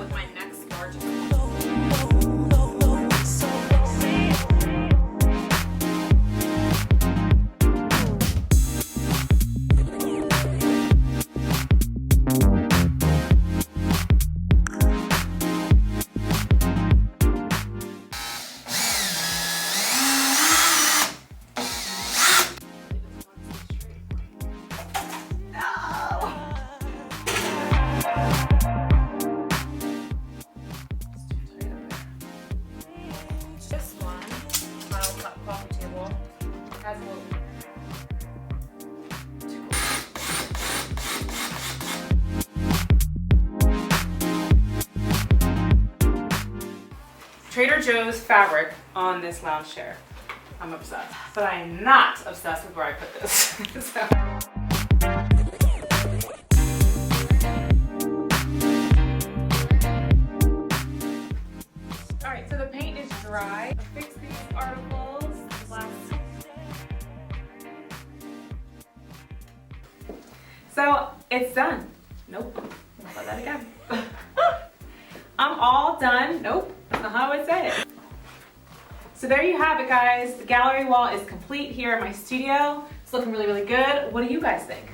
with my next large. This one, Final Cut coffee table, has a little Trader Joe's fabric on this lounge chair. I'm obsessed, but I am not obsessed with where I put this. So. All right, so the paint is dry. I fixed these articles last. So it's done. Nope. I'll try that again. I'm all done. Nope. That's not how I would say it. So there you have it, guys. The gallery wall is complete here at my studio. It's looking really, really good. What do you guys think?